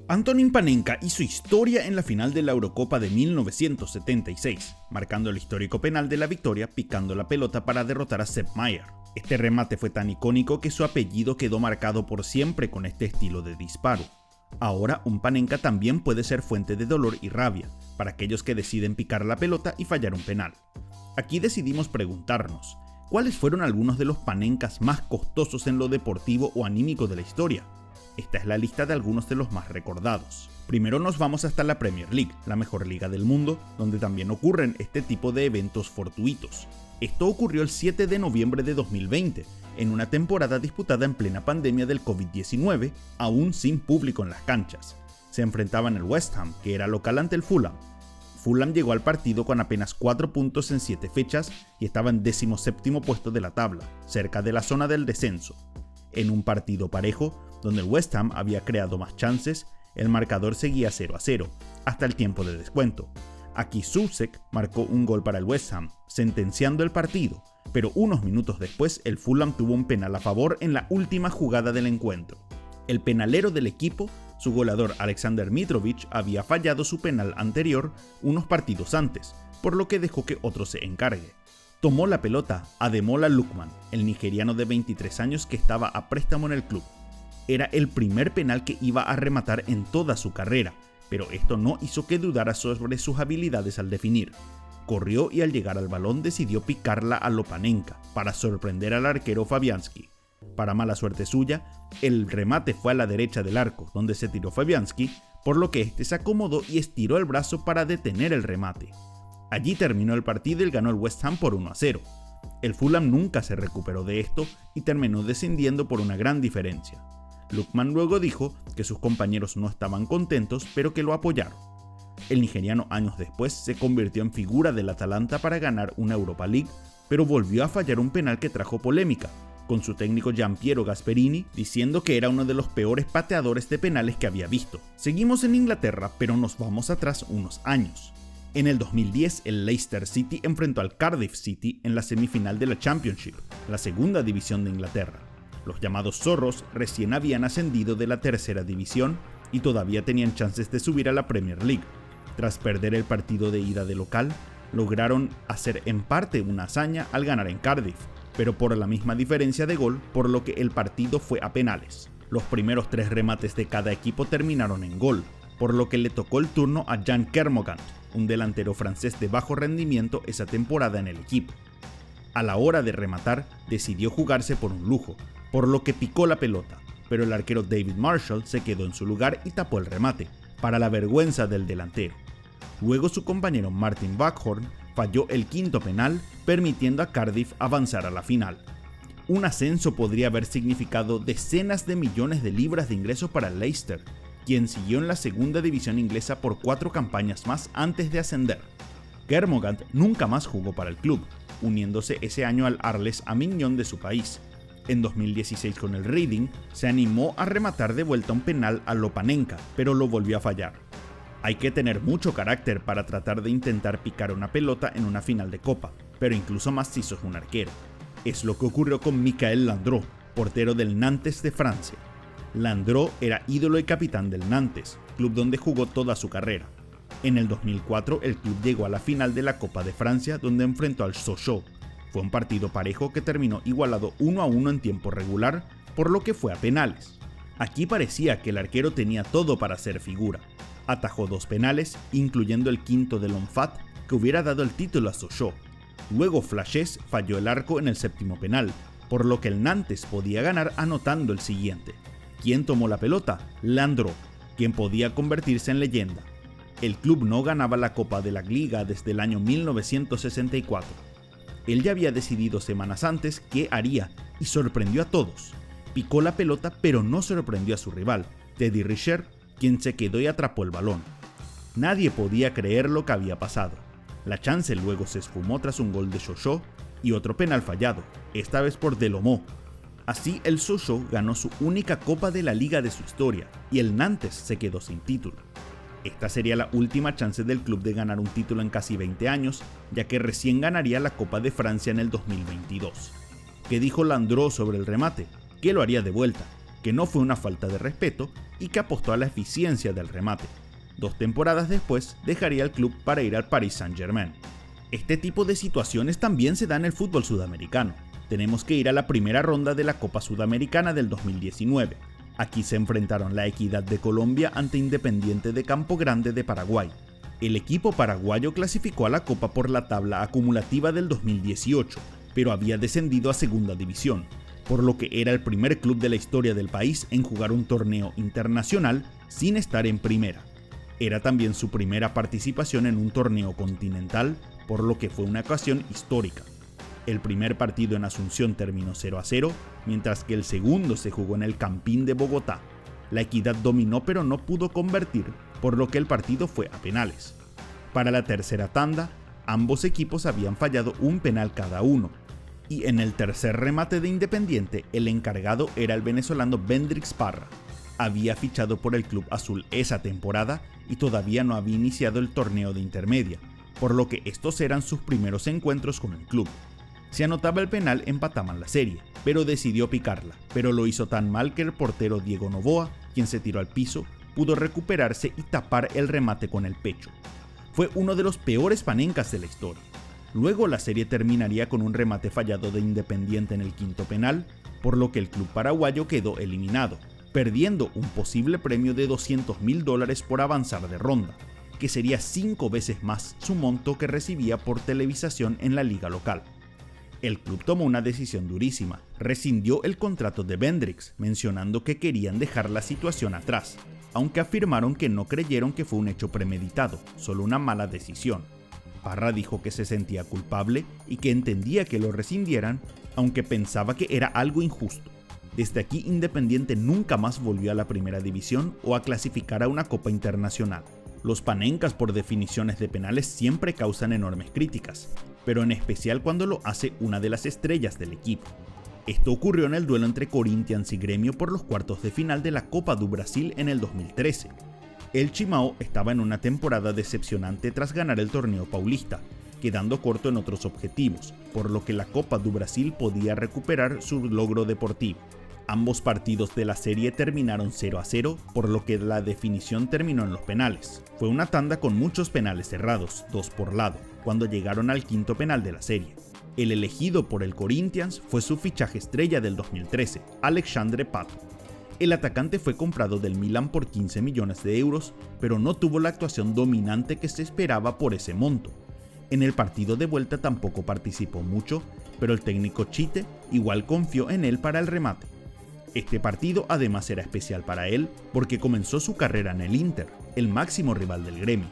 Antonín Panenka hizo historia en la final de la Eurocopa de 1976, marcando el histórico penal de la victoria picando la pelota para derrotar a Sepp Maier. Este remate fue tan icónico que su apellido quedó marcado por siempre con este estilo de disparo. Ahora, un Panenka también puede ser fuente de dolor y rabia para aquellos que deciden picar la pelota y fallar un penal. Aquí decidimos preguntarnos, ¿cuáles fueron algunos de los Panenkas más costosos en lo deportivo o anímico de la historia? Esta es la lista de algunos de los más recordados. Primero nos vamos hasta la Premier League, la mejor liga del mundo, donde también ocurren este tipo de eventos fortuitos. Esto ocurrió el 7 de noviembre de 2020, en una temporada disputada en plena pandemia del COVID-19, aún sin público en las canchas. Se enfrentaban el West Ham, que era local ante el Fulham. Fulham llegó al partido con apenas 4 puntos en 7 fechas y estaba en 17º puesto de la tabla, cerca de la zona del descenso. En un partido parejo, donde el West Ham había creado más chances, el marcador seguía 0-0, hasta el tiempo de descuento. Aquí Souček marcó un gol para el West Ham, sentenciando el partido, pero unos minutos después el Fulham tuvo un penal a favor en la última jugada del encuentro. El penalero del equipo, su goleador Aleksandar Mitrovic, había fallado su penal anterior unos partidos antes, por lo que dejó que otro se encargue. Tomó la pelota Ademola Lookman, el nigeriano de 23 años que estaba a préstamo en el club. Era el primer penal que iba a rematar en toda su carrera, pero esto no hizo que dudara sobre sus habilidades al definir. Corrió y al llegar al balón decidió picarla a lo Panenka para sorprender al arquero Fabianski. Para mala suerte suya, el remate fue a la derecha del arco, donde se tiró Fabianski, por lo que este se acomodó y estiró el brazo para detener el remate. Allí terminó el partido y ganó el West Ham por 1-0. El Fulham nunca se recuperó de esto y terminó descendiendo por una gran diferencia. Lookman luego dijo que sus compañeros no estaban contentos, pero que lo apoyaron. El nigeriano años después se convirtió en figura del Atalanta para ganar una Europa League, pero volvió a fallar un penal que trajo polémica, con su técnico Giampiero Gasperini diciendo que era uno de los peores pateadores de penales que había visto. Seguimos en Inglaterra, pero nos vamos atrás unos años. En el 2010, el Leicester City enfrentó al Cardiff City en la semifinal de la Championship, la segunda división de Inglaterra. Los llamados zorros recién habían ascendido de la tercera división y todavía tenían chances de subir a la Premier League. Tras perder el partido de ida de local, lograron hacer en parte una hazaña al ganar en Cardiff, pero por la misma diferencia de gol, por lo que el partido fue a penales. Los primeros 3 remates de cada equipo terminaron en gol, por lo que le tocó el turno a Jan Kermorgant, un delantero francés de bajo rendimiento esa temporada en el equipo. A la hora de rematar, decidió jugarse por un lujo, por lo que picó la pelota, pero el arquero David Marshall se quedó en su lugar y tapó el remate, para la vergüenza del delantero. Luego su compañero Martin Waghorn falló el 5º penal, permitiendo a Cardiff avanzar a la final. Un ascenso podría haber significado decenas de millones de libras de ingresos para el Leicester, quien siguió en la segunda división inglesa por 4 campañas más antes de ascender. Kermorgant nunca más jugó para el club, uniéndose ese año al Arles Avignon de su país. En 2016 con el Reading, se animó a rematar de vuelta un penal a lo Panenka, pero lo volvió a fallar. Hay que tener mucho carácter para tratar de intentar picar una pelota en una final de copa, pero incluso más si sos un arquero. Es lo que ocurrió con Michael Landreau, portero del Nantes de Francia. Landreau era ídolo y capitán del Nantes, club donde jugó toda su carrera. En el 2004 el club llegó a la final de la Copa de Francia, donde enfrentó al Sochaux. Fue un partido parejo que terminó igualado 1-1 en tiempo regular, por lo que fue a penales. Aquí parecía que el arquero tenía todo para ser figura. Atajó 2 penales, incluyendo el 5º de Lonfat, que hubiera dado el título a Sochaux. Luego Flaches falló el arco en el 7º penal, por lo que el Nantes podía ganar anotando el siguiente. ¿Quién tomó la pelota? Landreau, quien podía convertirse en leyenda. El club no ganaba la Copa de la Liga desde el año 1964. Él ya había decidido semanas antes qué haría y sorprendió a todos. Picó la pelota pero no sorprendió a su rival, Teddy Richer, quien se quedó y atrapó el balón. Nadie podía creer lo que había pasado. La chance luego se esfumó tras un gol de Sochaux y otro penal fallado, esta vez por Delomo. Así el Sochaux ganó su única Copa de la Liga de su historia y el Nantes se quedó sin título. Esta sería la última chance del club de ganar un título en casi 20 años, ya que recién ganaría la Copa de Francia en el 2022. ¿Qué dijo Landreau sobre el remate? Que lo haría de vuelta. que no fue una falta de respeto y que apostó a la eficiencia del remate. 2 temporadas después dejaría el club para ir al Paris Saint-Germain. Este tipo de situaciones también se da en el fútbol sudamericano. Tenemos que ir a la primera ronda de la Copa Sudamericana del 2019. Aquí se enfrentaron La Equidad de Colombia ante Independiente de Campo Grande de Paraguay. El equipo paraguayo clasificó a la Copa por la tabla acumulativa del 2018, pero había descendido a Segunda División, por lo que era el primer club de la historia del país en jugar un torneo internacional sin estar en primera. Era también su primera participación en un torneo continental, por lo que fue una ocasión histórica. El primer partido en Asunción terminó 0-0, mientras que el segundo se jugó en el Campín de Bogotá. La Equidad dominó pero no pudo convertir, por lo que el partido fue a penales. Para la tercera tanda, ambos equipos habían fallado un penal cada uno, y en el tercer remate de Independiente, el encargado era el venezolano Bendrix Parra. Había fichado por el club azul esa temporada y todavía no había iniciado el torneo de intermedia, por lo que estos eran sus primeros encuentros con el club. Si anotaba el penal empataban la serie, pero decidió picarla, pero lo hizo tan mal que el portero Diego Novoa, quien se tiró al piso, pudo recuperarse y tapar el remate con el pecho. Fue uno de los peores panencas de la historia. Luego la serie terminaría con un remate fallado de Independiente en el quinto penal, por lo que el club paraguayo quedó eliminado, perdiendo un posible premio de $200.000 por avanzar de ronda, que sería 5 veces más su monto que recibía por televisación en la liga local. El club tomó una decisión durísima, rescindió el contrato de Bendrix, mencionando que querían dejar la situación atrás, aunque afirmaron que no creyeron que fue un hecho premeditado, solo una mala decisión. Parra dijo que se sentía culpable y que entendía que lo rescindieran, aunque pensaba que era algo injusto. Desde aquí Independiente nunca más volvió a la primera división o a clasificar a una copa internacional. Los panencas por definiciones de penales siempre causan enormes críticas, pero en especial cuando lo hace una de las estrellas del equipo. Esto ocurrió en el duelo entre Corinthians y Gremio por los cuartos de final de la Copa do Brasil en el 2013. El Chimao estaba en una temporada decepcionante tras ganar el torneo paulista, quedando corto en otros objetivos, por lo que la Copa do Brasil podía recuperar su logro deportivo. Ambos partidos de la serie terminaron 0-0, por lo que la definición terminó en los penales. Fue una tanda con muchos penales cerrados, 2 por lado, cuando llegaron al quinto penal de la serie. El elegido por el Corinthians fue su fichaje estrella del 2013, Alexandre Pato. El atacante fue comprado del Milan por 15 millones de euros, pero no tuvo la actuación dominante que se esperaba por ese monto. En el partido de vuelta tampoco participó mucho, pero el técnico Chite igual confió en él para el remate. Este partido además era especial para él porque comenzó su carrera en el Inter, el máximo rival del Gremio.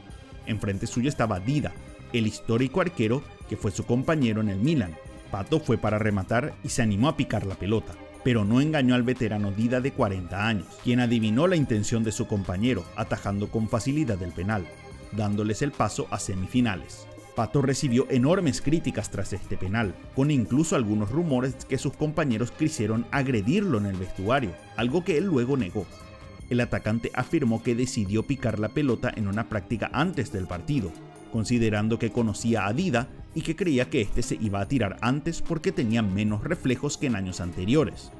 Enfrente suyo estaba Dida, el histórico arquero que fue su compañero en el Milan. Pato fue para rematar y se animó a picar la pelota, pero no engañó al veterano Dida de 40 años, quien adivinó la intención de su compañero, atajando con facilidad el penal, dándoles el paso a semifinales. Pato recibió enormes críticas tras este penal, con incluso algunos rumores que sus compañeros quisieron agredirlo en el vestuario, algo que él luego negó. El atacante afirmó que decidió picar la pelota en una práctica antes del partido, considerando que conocía a Dida y que creía que este se iba a tirar antes porque tenía menos reflejos que en años anteriores.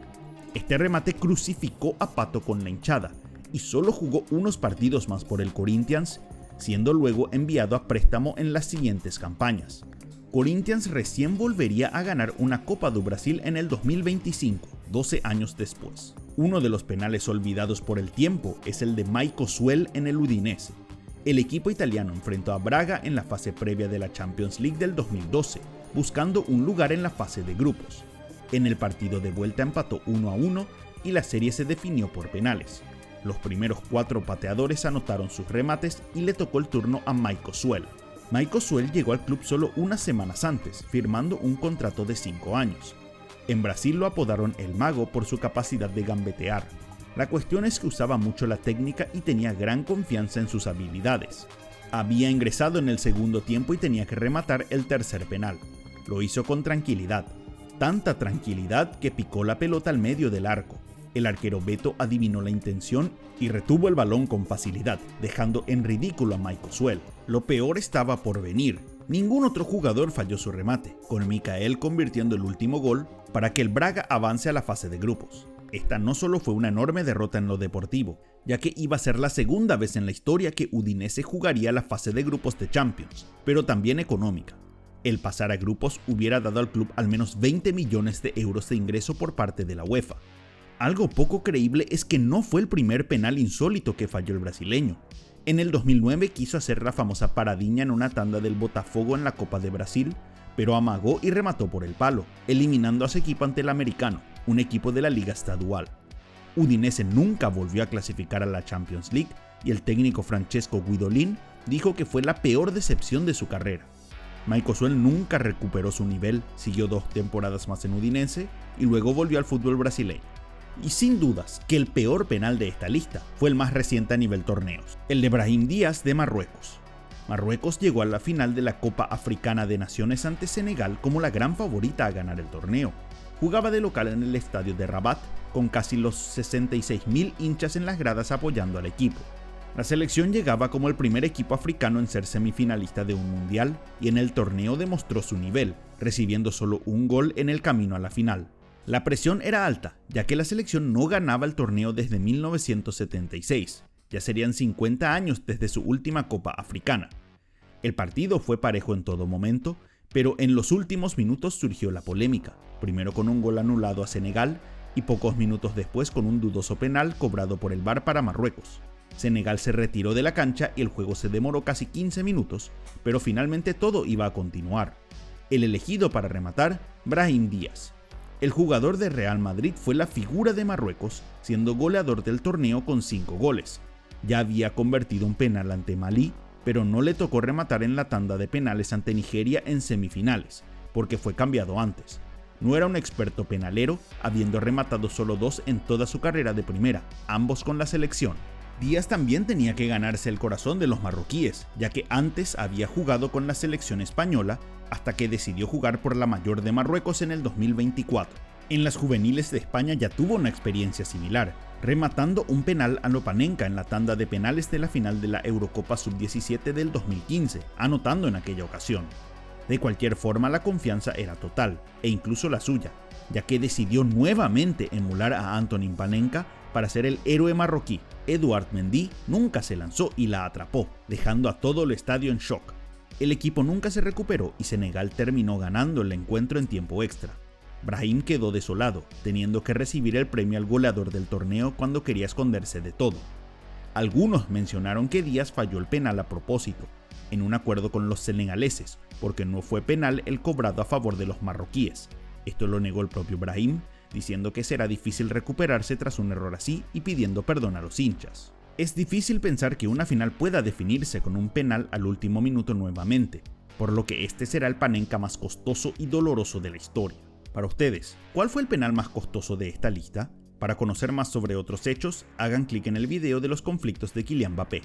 Este remate crucificó a Pato con la hinchada y solo jugó unos partidos más por el Corinthians, siendo luego enviado a préstamo en las siguientes campañas. Corinthians recién volvería a ganar una Copa do Brasil en el 2025, 12 años después. Uno de los penales olvidados por el tiempo es el de Maico Suell en el Udinese. El equipo italiano enfrentó a Braga en la fase previa de la Champions League del 2012, buscando un lugar en la fase de grupos. En el partido de vuelta empató 1-1 y la serie se definió por penales. Los primeros 4 pateadores anotaron sus remates y le tocó el turno a Maico Suell. Maico Suell llegó al club solo unas semanas antes, firmando un contrato de 5 años. En Brasil lo apodaron El Mago por su capacidad de gambetear. La cuestión es que usaba mucho la técnica y tenía gran confianza en sus habilidades. Había ingresado en el segundo tiempo y tenía que rematar el tercer penal. Lo hizo con tranquilidad. Tanta tranquilidad que picó la pelota al medio del arco. El arquero Beto adivinó la intención y retuvo el balón con facilidad, dejando en ridículo a Maico Suell. Lo peor estaba por venir. Ningún otro jugador falló su remate, con Micael convirtiendo el último gol para que el Braga avance a la fase de grupos. Esta no solo fue una enorme derrota en lo deportivo, ya que iba a ser la segunda vez en la historia que Udinese jugaría la fase de grupos de Champions, pero también económica. El pasar a grupos hubiera dado al club al menos 20 millones de euros de ingreso por parte de la UEFA. Algo poco creíble es que no fue el primer penal insólito que falló el brasileño. En el 2009 quiso hacer la famosa paradiña en una tanda del Botafogo en la Copa de Brasil, pero amagó y remató por el palo, eliminando a su equipo ante el Americano, un equipo de la liga estadual. Udinese nunca volvió a clasificar a la Champions League y el técnico Francesco Guidolin dijo que fue la peor decepción de su carrera. Mike Oswell nunca recuperó su nivel, siguió 2 temporadas más en Udinese y luego volvió al fútbol brasileño. Y sin dudas que el peor penal de esta lista fue el más reciente a nivel torneos, el de Brahim Díaz de Marruecos. Marruecos llegó a la final de la Copa Africana de Naciones ante Senegal como la gran favorita a ganar el torneo. Jugaba de local en el estadio de Rabat, con casi los 66.000 hinchas en las gradas apoyando al equipo. La selección llegaba como el primer equipo africano en ser semifinalista de un mundial y en el torneo demostró su nivel, recibiendo solo un gol en el camino a la final. La presión era alta, ya que la selección no ganaba el torneo desde 1976, ya serían 50 años desde su última Copa Africana. El partido fue parejo en todo momento, pero en los últimos minutos surgió la polémica, primero con un gol anulado a Senegal y pocos minutos después con un dudoso penal cobrado por el VAR para Marruecos. Senegal se retiró de la cancha y el juego se demoró casi 15 minutos, pero finalmente todo iba a continuar. El elegido para rematar, Brahim Díaz. El jugador de Real Madrid fue la figura de Marruecos, siendo goleador del torneo con 5 goles. Ya había convertido un penal ante Malí, pero no le tocó rematar en la tanda de penales ante Nigeria en semifinales, porque fue cambiado antes. No era un experto penalero, habiendo rematado solo 2 en toda su carrera de primera, ambos con la selección. Díaz también tenía que ganarse el corazón de los marroquíes, ya que antes había jugado con la selección española hasta que decidió jugar por la mayor de Marruecos en el 2024. En las juveniles de España ya tuvo una experiencia similar, rematando un penal a Lopanenka en la tanda de penales de la final de la Eurocopa Sub-17 del 2015, anotando en aquella ocasión. De cualquier forma, la confianza era total, e incluso la suya, ya que decidió nuevamente emular a Antonin Panenka para ser el héroe marroquí. Edouard Mendy nunca se lanzó y la atrapó, dejando a todo el estadio en shock. El equipo nunca se recuperó y Senegal terminó ganando el encuentro en tiempo extra. Brahim quedó desolado, teniendo que recibir el premio al goleador del torneo cuando quería esconderse de todo. Algunos mencionaron que Díaz falló el penal a propósito, en un acuerdo con los senegaleses, porque no fue penal el cobrado a favor de los marroquíes. Esto lo negó el propio Brahim, diciendo que será difícil recuperarse tras un error así y pidiendo perdón a los hinchas. Es difícil pensar que una final pueda definirse con un penal al último minuto nuevamente, por lo que este será el Panenka más costoso y doloroso de la historia. Para ustedes, ¿cuál fue el penal más costoso de esta lista? Para conocer más sobre otros hechos, hagan clic en el video de los conflictos de Kylian Mbappé.